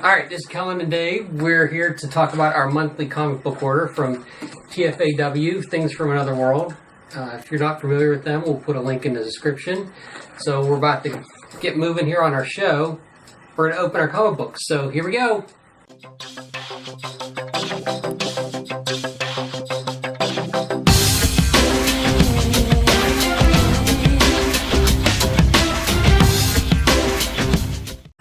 Alright, this is Kellen and Dave. We're here to talk about our monthly comic book order from TFAW, Things from Another World. If you're not familiar with them, we'll put a link in the description. So we're about to get moving here on our show. We're going to open our comic books. So here we go.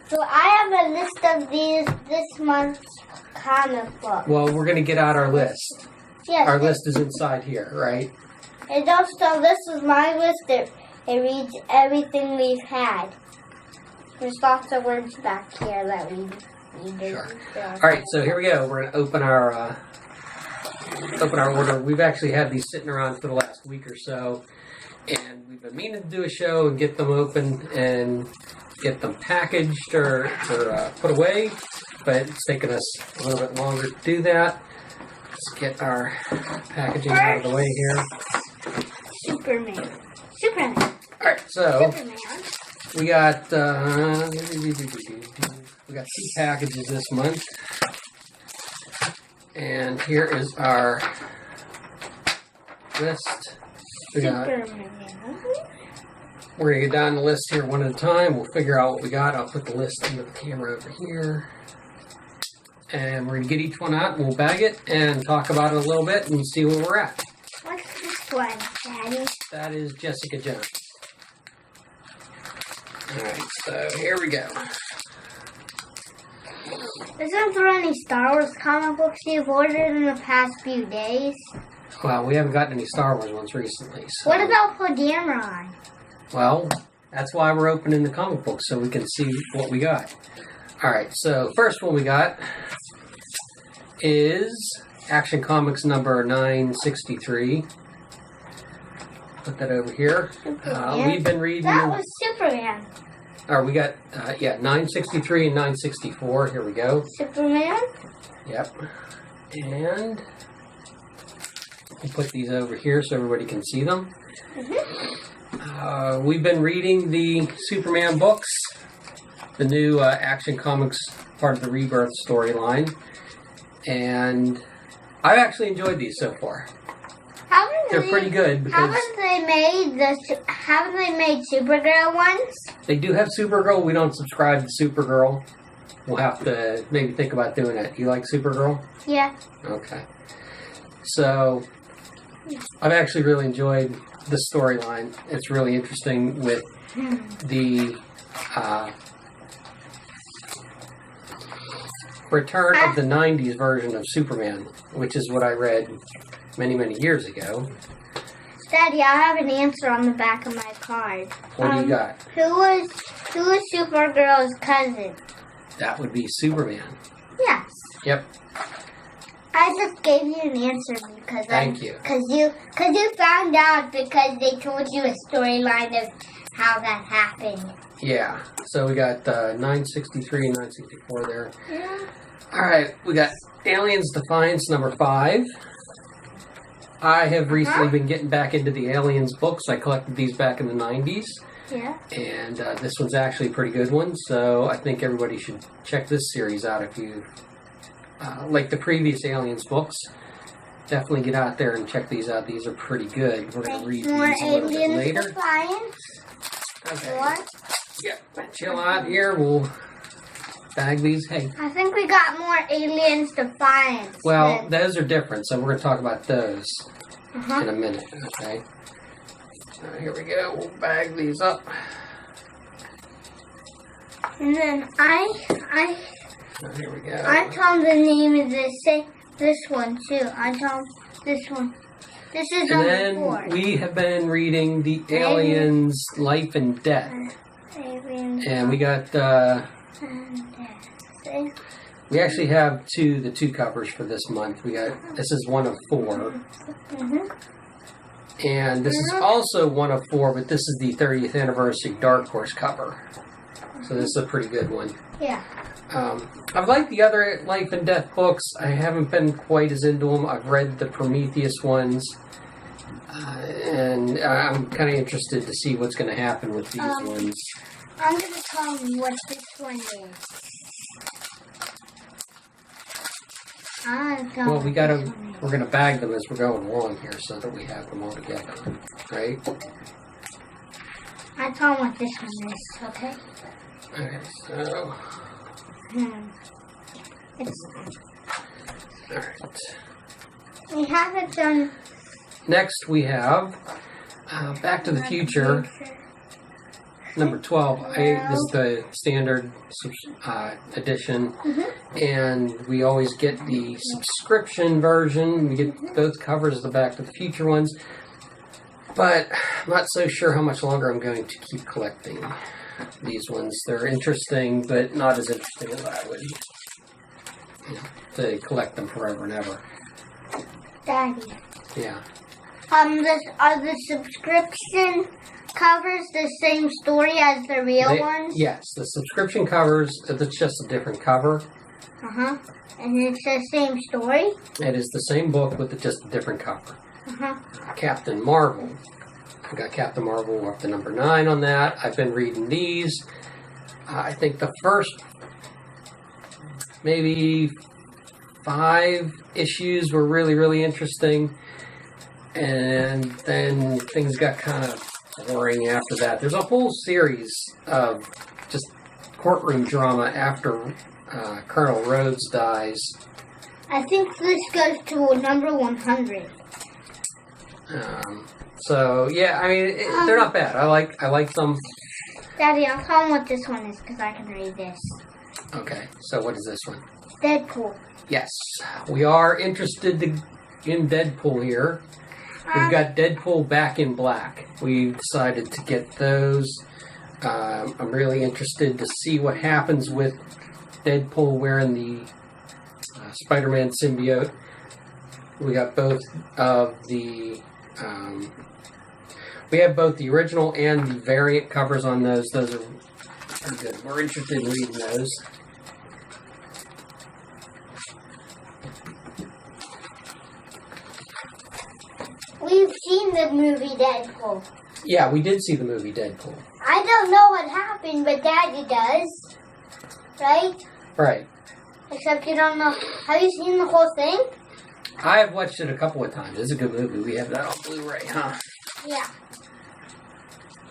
So I have a list of this month's comic book. Well, we're going to get out our list. Yes. Our list is inside here, right? And also, this is my list. It reads everything we've had. There's lots of words back here that we do. Sure. Alright, so here we go. We're going to open our order. We've actually had these sitting around for the last week or so. And we've been meaning to do a show and get them open and get them packaged or put away. But it's taken us a little bit longer to do that. Let's get our packaging out of the way here. Superman. Alright, so Superman. we got 2 packages this month. And here is our list. Superman. We're going to get down the list here one at a time. We'll figure out what we got. I'll put the list into the camera over here. And we're going to get each one out and we'll bag it and talk about it a little bit and see where we're at. What's this one, Daddy? That is Jessica Jones. Alright, so here we go. Isn't there any Star Wars comic books you've ordered in the past few days? Well, we haven't gotten any Star Wars ones recently. So. What about Podameron? Well, that's why we're opening the comic book, so we can see what we got. Alright, so first one we got is Action Comics number 963. Put that over here. We've been reading... That was Superman. We got, 963 and 964. Here we go. Superman? Yep. And we'll put these over here so everybody can see them. Mm-hmm. We've been reading the Superman books, the new Action Comics part of the Rebirth storyline, and I've actually enjoyed these so far. They're pretty good because haven't they made Supergirl ones? They do have Supergirl. We don't subscribe to Supergirl. We'll have to maybe think about doing that. You like Supergirl? Yeah. Okay. So I've actually really enjoyed the storyline. It's really interesting with the return of the 90s version of Superman, which is what I read many, many years ago. Daddy, I have an answer on the back of my card. What do you got? Who was Supergirl's cousin? That would be Superman. Yes. Yep. I just gave you an answer because Thank you. Because you found out because they told you a storyline of how that happened. Yeah. So we got 963 and 964 there. Yeah. All right. We got Aliens Defiance number 5. I have recently been getting back into the Aliens books. I collected these back in the 90s. Yeah. And this one's actually a pretty good one. So I think everybody should check this series out if you like the previous Aliens books. Definitely get out there and check these out. These are pretty good. We're going to read these a little bit later. Defiance. Okay. What? Yeah. Chill out here. We'll bag these. Hey. I think we got more Aliens Defiance. Well, those are different, so we're going to talk about those in a minute, okay? Here we go. We'll bag these up. And then Here we go. I told him the name of this one too. I told him this one. This is and number then 4. we have been reading the Aliens Life and Death. Aliens And we got, and Death. we actually have the two covers for this month. This is one of 4. And this is also one of 4, but this is the 30th anniversary Dark Horse cover. So this is a pretty good one. Yeah. I've liked the other Life and Death books. I haven't been quite as into them. I've read the Prometheus ones. And I'm kind of interested to see what's going to happen with these ones. I'm going to tell you what this one is. Well, we're gonna bag them as we're going along here so that we have them all together, right? I tell them what this one is, okay? Okay, so. Alright. We haven't done. Next, we have Back to the Future, number 12. This is the standard edition, and we always get the subscription version. We get both covers of the Back to the Future ones, but I'm not so sure how much longer I'm going to keep collecting these ones. They're interesting, but not as interesting as I would to collect them forever and ever. Daddy. Yeah. Are the subscription covers the same story as the real ones? Yes, the subscription covers, it's just a different cover. And it's the same story? It is the same book with just a different cover. Uh-huh. Captain Marvel. I got Captain Marvel up to number 9 on that. I've been reading these. I think the first maybe 5 issues were really, really interesting. And then things got kind of boring after that. There's a whole series of just courtroom drama after Colonel Rhodes dies. I think this goes to number 100. So yeah, I mean they're not bad. I like them. Daddy, I'll tell them what this one is because I can read this. Okay, so what is this one? Deadpool. Yes, we are interested in Deadpool here. We've got Deadpool Back in Black. We've decided to get those. I'm really interested to see what happens with Deadpool wearing the Spider-Man symbiote. We got both of the... we have both the original and the variant covers on those. Those are good. We're interested in reading those. We've seen the movie Deadpool. Yeah, we did see the movie Deadpool. I don't know what happened, but Daddy does. Right? Right. Except you don't know. Have you seen the whole thing? I have watched it a couple of times. It's a good movie. We have that on Blu-ray, huh? Yeah.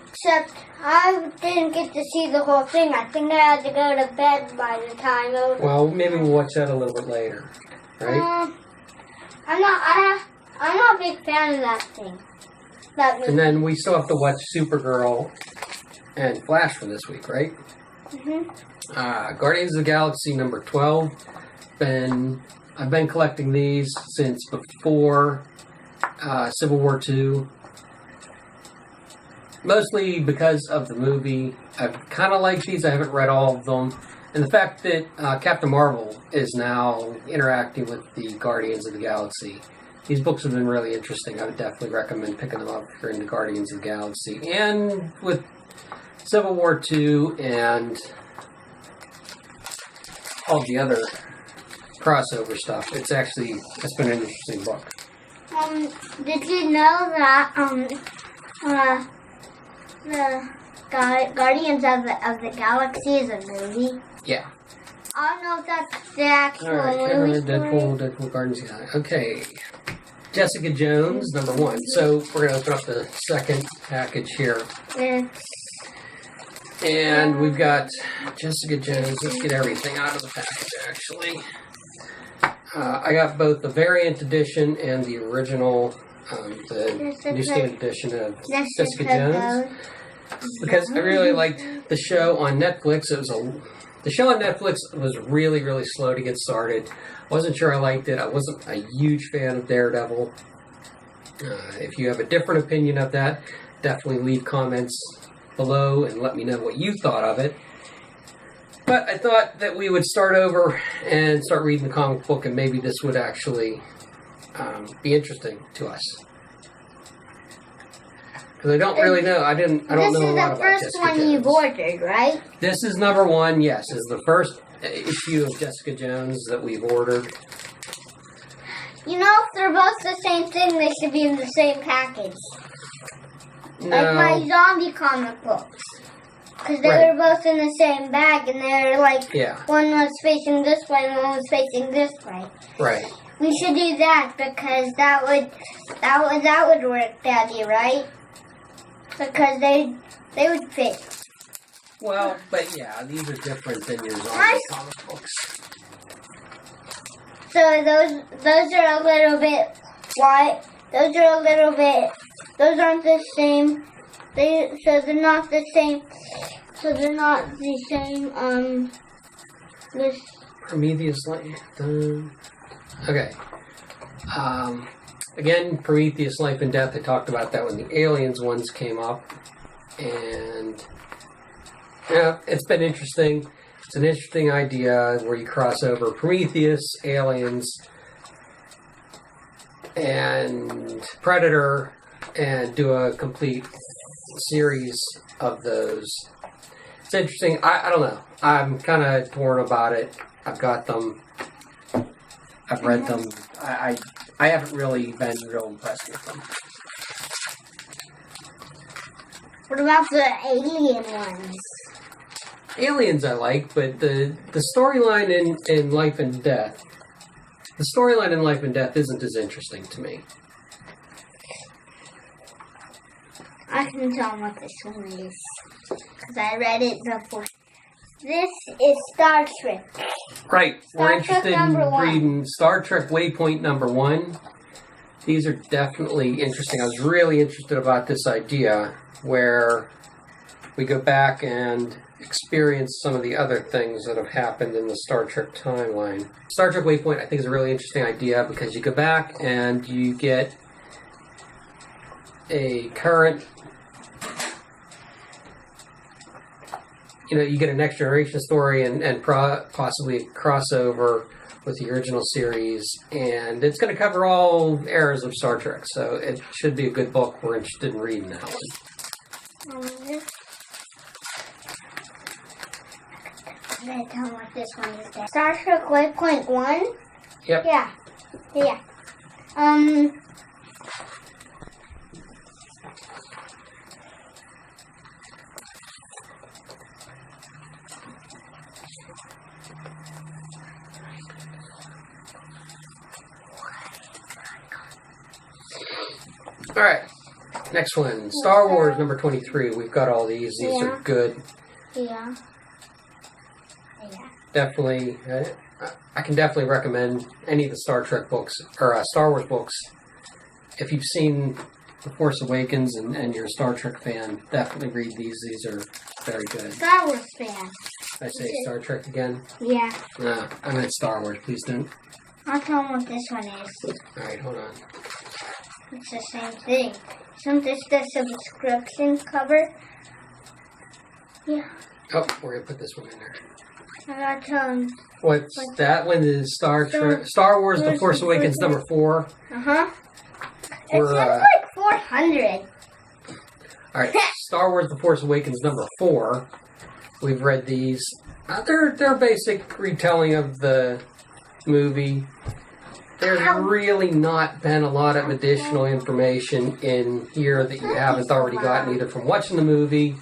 Except I didn't get to see the whole thing. I think I had to go to bed by the time it was... Well, maybe we'll watch that a little bit later, right? I'm not a big fan of that thing. That movie. And then we still have to watch Supergirl and Flash for this week, right? Guardians of the Galaxy number 12. I've been collecting these since before Civil War II. Mostly because of the movie. I've kind of liked these. I haven't read all of them. And the fact that Captain Marvel is now interacting with the Guardians of the Galaxy. These books have been really interesting. I would definitely recommend picking them up if you're into Guardians of the Galaxy. And with Civil War II and all the other crossover stuff, it's been an interesting book. Did you know that the Guardians of the Galaxy is a movie? Yeah. I don't know if that's the actual movie. Deadpool, Guardians of the Galaxy. Okay. Jessica Jones, number 1. So we're going to open up the second package here. And we've got Jessica Jones. Let's get everything out of the package, actually. I got both the variant edition and the original, the newsstand edition of Jessica Jones. Because I really liked the show on Netflix. The show on Netflix was really, really slow to get started. I wasn't sure I liked it. I wasn't a huge fan of Daredevil. If you have a different opinion of that, definitely leave comments below and let me know what you thought of it. But I thought that we would start over and start reading the comic book, and maybe this would actually be interesting to us. Because I don't really know. I don't know a lot about Jessica Jones. This is the first one you've ordered, right? This is number 1, yes. This is the first issue of Jessica Jones that we've ordered. You know, if they're both the same thing, they should be in the same package. No. Like my zombie comic books. Because they were both in the same bag, and they were like, one was facing this way, and one was facing this way. Right. We should do that because that would work, Daddy, right? Because they would fit. Well, but yeah, these are different than your zombie comic books. So those are a little bit white. Those aren't the same. They're not the same. So they're not the same. This Prometheus. Okay. Again, Prometheus, Life and Death. I talked about that when the Aliens ones came up, and yeah, it's been interesting. It's an interesting idea where you cross over Prometheus, Aliens, and Predator, and do a complete series of those. It's interesting. I don't know. I'm kind of torn about it. I've got them. I've read them. I haven't really been real impressed with them. What about the alien ones? Aliens I like, but the storyline in Life and Death, the storyline in Life and Death isn't as interesting to me. I can tell what this one is because I read it before. This is Star Trek. Right. We're interested in #1. reading Star Trek Waypoint #1. These are definitely interesting. I was really interested about this idea where we go back and experience some of the other things that have happened in the Star Trek timeline. Star Trek Waypoint, I think, is a really interesting idea because you go back and you get a current, you get a Next Generation story and possibly a crossover with the original series, and it's going to cover all eras of Star Trek, so it should be a good book. We're interested in reading that one. I tell them what this one is. Star Trek Waypoint 1? Yep. Yeah. All right. Next one. Star Wars #23. We've got all these. These are good. Yeah. Definitely. I can definitely recommend any of the Star Trek books, or Star Wars books. If you've seen The Force Awakens and you're a Star Trek fan, definitely read these. These are very good. Star Wars fan. Did I say Star Trek again? Yeah. No, I meant Star Wars. Please don't. I'll tell them what this one is. All right, hold on. It's the same thing. Isn't this the subscription cover? Yeah. Oh, we're going to put this one in there. I gotta tell them. What's that one? Is Star Wars The Force Awakens #4. Uh-huh. It says like 400. All right, Star Wars The Force Awakens #4. We've read these. They're basic retelling of the movie. There's really not been a lot of additional information in here that you haven't already gotten either from watching the movie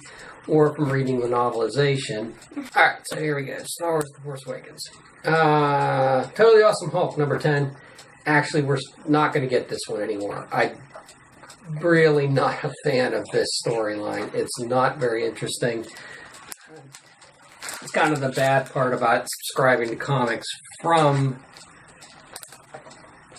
or from reading the novelization. Alright, so here we go. Star Wars The Force Awakens. Totally Awesome Hulk #10. Actually, we're not going to get this one anymore. I'm really not a fan of this storyline. It's not very interesting. It's kind of the bad part about subscribing to comics from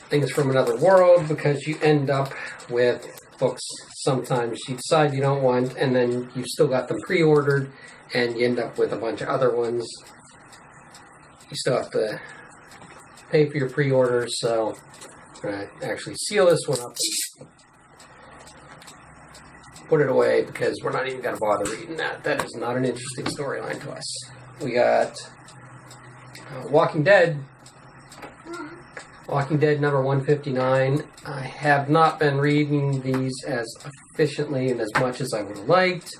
things from another world, because you end up with books sometimes you decide you don't want, and then you've still got them pre-ordered, and you end up with a bunch of other ones. You still have to pay for your pre-orders, so I'm going to actually seal this one up and put it away, because we're not even going to bother reading that. That is not an interesting storyline to us. We got Walking Dead. Walking Dead #159. I have not been reading these as efficiently and as much as I would have liked.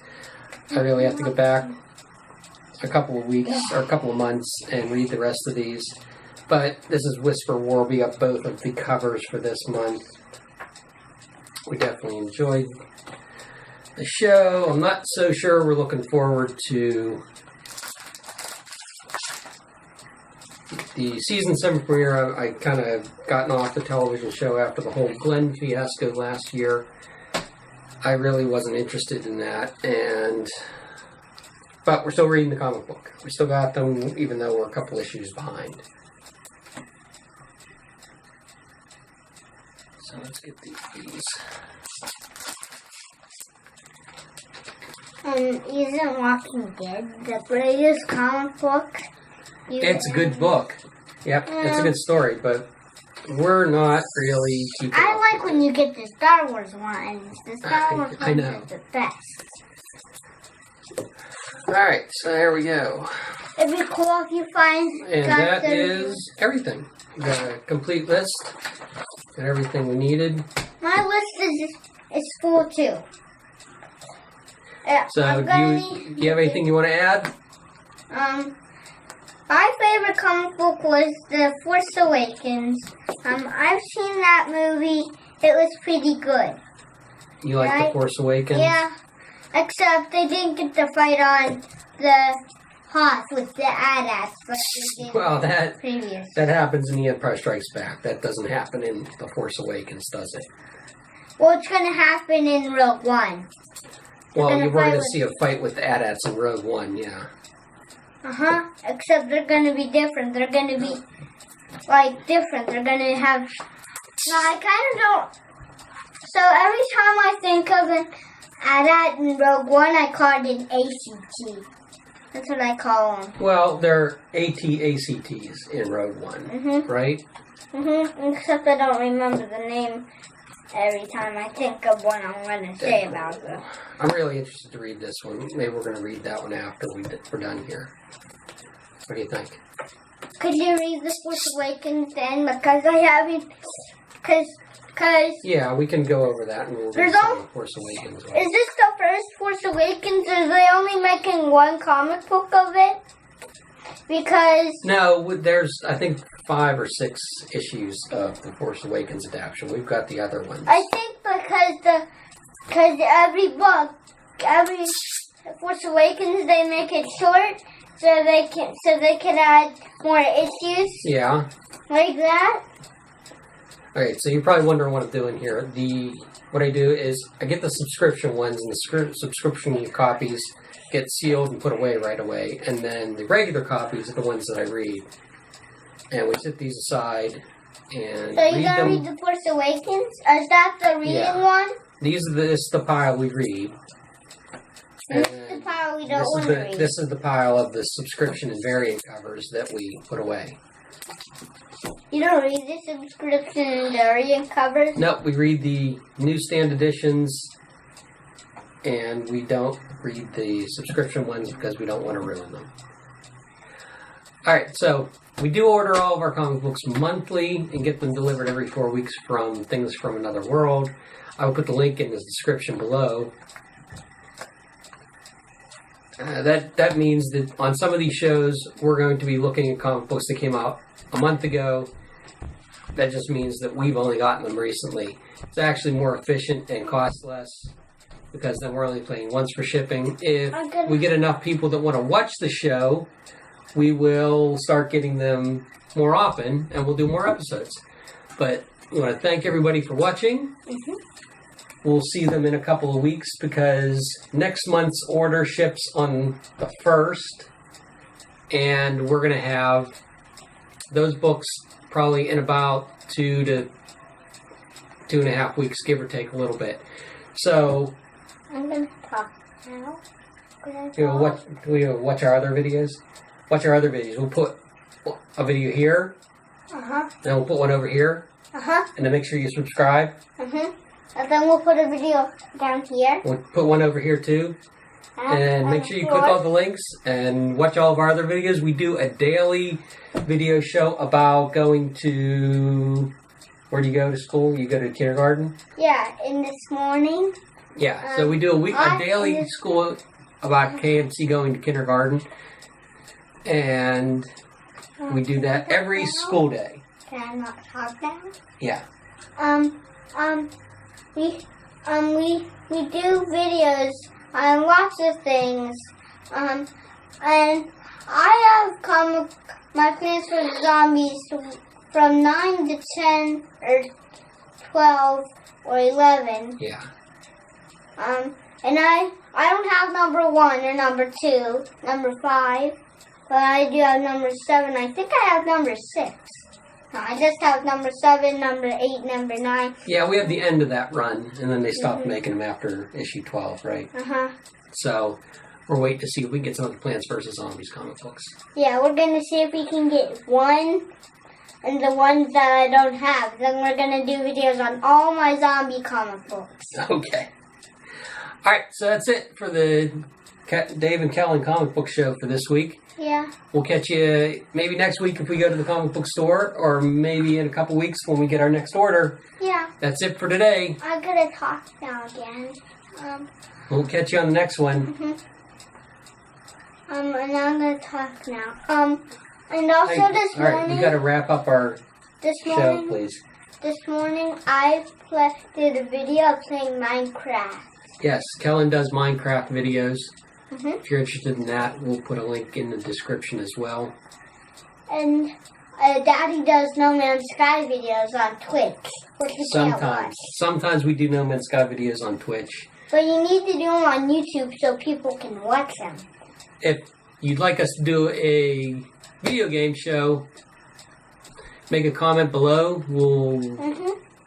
I really have to go back a couple of weeks or a couple of months and read the rest of these. But this is Whisper War. We got both of the covers for this month. We definitely enjoyed the show. I'm not so sure. We're looking forward to the season 7 premiere. I kind of gotten off the television show after the whole Glenn fiasco last year. I really wasn't interested in that, but we're still reading the comic book. We still got them, even though we're a couple issues behind. So let's get these. Isn't Walking Dead the greatest comic book? It's a good book. Yep, it's a good story, but we're not really keeping I up like with when it. you get the Star Wars ones. The Star Wars I ones know. are the best. Alright, so there we go. It'd be cool if you find... And got that some- is everything. We got a complete list. Got everything we needed. My list is full too. So, I'm do you have anything you want to add? My favorite comic book was The Force Awakens. I've seen that movie. It was pretty good. You like Right. The Force Awakens? Yeah, except they didn't get to fight on the Hoth with the AT-ATs, but they did Well, that previous. happens in The Empire Strikes Back. That doesn't happen in The Force Awakens, does it? Well, it's going to happen in Rogue One. Well, gonna you're fight going to with- see a fight with the AT-ATs in Rogue One, yeah. Except they're going to be different. They're going to be, different. They're going to have... No, I kind of don't... So every time I think of an AT-AT in Rogue One, I call it an ACT. That's what I call them. Well, they're AT-ACTs in Rogue One, right? Except I don't remember the name every time I think of what I'm going to say about them. I'm really interested to read this one. Maybe we're going to read that one after we're done here. What do you think? Could you read The Force Awakens then? Because I haven't... Because... Yeah, we can go over that and we'll read There's some all- of the Force Awakens. Is this the first Force Awakens? Are they only making one comic book of it? Because... No, there's, I think, 5 or 6 issues of the Force Awakens adaptation. We've got the other ones. I think because every book, every Force Awakens, they make it short so they can add more issues Yeah. like that. Alright, so you're probably wondering what I'm doing here. What I do is I get the subscription ones, and the subscription copies get sealed and put away right away. And then the regular copies are the ones that I read. And we set these aside and So you're read gonna them. read The Force Awakens? Is that the reading Yeah. one? This is the pile we read. This is And the part we don't want to read. this is the pile of the subscription and variant covers that we put away. You don't read the subscription and variant covers? Nope, we read the newsstand editions, and we don't read the subscription ones because we don't want to ruin them. Alright, so we do order all of our comic books monthly and get them delivered every 4 weeks from Things From Another World. I will put the link in the description below. That means that on some of these shows, we're going to be looking at comic books that came out a month ago. That just means that we've only gotten them recently. It's actually more efficient and costs less because then we're only paying once for shipping. If we get enough people that want to watch the show, we will start getting them more often and we'll do more episodes. But we want to thank everybody for watching. We'll see them in a couple of weeks because next month's order ships on the 1st. And we're going to have those books probably in about 2 to 2.5 weeks, give or take a little bit. So, I'm going to talk now. watch our other videos. Watch our other videos. We'll put a video here, Uh-huh. then we'll put one over here, Uh-huh. and then make sure you subscribe. And then we'll put a video down here. We'll put one over here too. And make sure you click all the links and watch all of our other videos. We do a daily video show about going to... Where do you go to school? You go to kindergarten? Yeah, in this morning. Yeah, so we do a daily school about KMC going to kindergarten. And we do that every school day. Can I not talk now? Yeah. we do videos on lots of things. And I have come my plans for the zombies from 9 to 10 or 12 or 11. Yeah. And I don't have number 1 or number 2, number 5, but I do have number 7. I think I have number 6. No, I just have number 7, number 8, number 9. Yeah, we have the end of that run, and then they stopped making them after issue 12, right? Uh-huh. So, we're waiting to see if we can get some of the Plants vs. Zombies comic books. Yeah, we're going to see if we can get one, and the ones that I don't have. Then we're going to do videos on all my zombie comic books. Okay. Alright, so that's it for the Dave and Kellen comic book show for this week. Yeah. We'll catch you maybe next week if we go to the comic book store, or maybe in a couple weeks when we get our next order. Yeah. That's it for today. I'm going to talk now again. We'll catch you on the next one. Mm-hmm. And I'm going to talk now. And also this morning... Alright, we got to wrap up our show, please. This morning I did a video of playing Minecraft. Yes, Kellen does Minecraft videos. Mm-hmm. If you're interested in that, we'll put a link in the description as well. And Daddy does No Man's Sky videos on Twitch. Which you can't watch. Sometimes we do No Man's Sky videos on Twitch. But you need to do them on YouTube so people can watch them. If you'd like us to do a video game show, make a comment below. We'll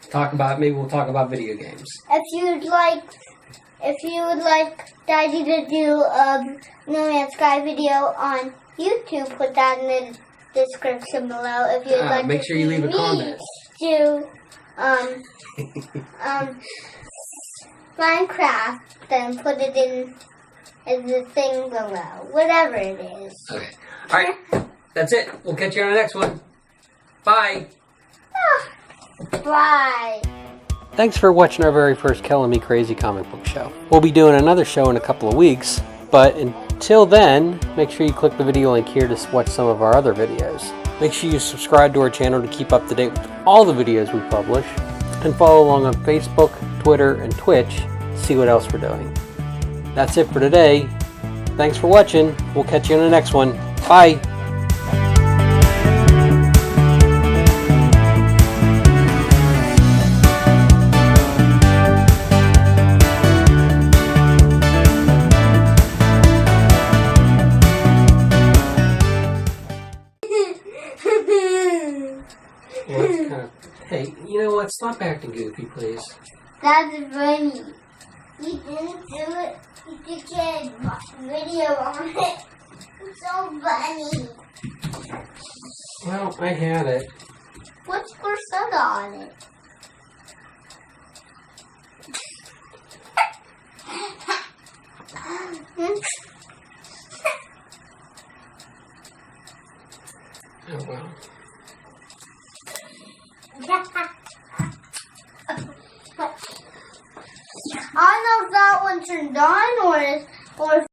talk about, maybe we'll talk about video games. If you would like Daddy to do a No Man's Sky video on YouTube, put that in the description below. If you'd like make sure you leave a comment. Do Minecraft, then put it in the thing below. Whatever it is. Okay. Alright. That's it. We'll catch you on the next one. Bye. Bye. Thanks for watching our very first Kellen Me Crazy comic book show. We'll be doing another show in a couple of weeks, but until then, make sure you click the video link here to watch some of our other videos. Make sure you subscribe to our channel to keep up to date with all the videos we publish, and follow along on Facebook, Twitter, and Twitch to see what else we're doing. That's it for today. Thanks for watching. We'll catch you in the next one. Bye. Hey, you know what? Stop acting goofy, please. That's funny. You didn't do it. You did get a video on it. It's so funny. Well, I had it. What's Corsetta on it? Oh, well. I don't know if that one turned on or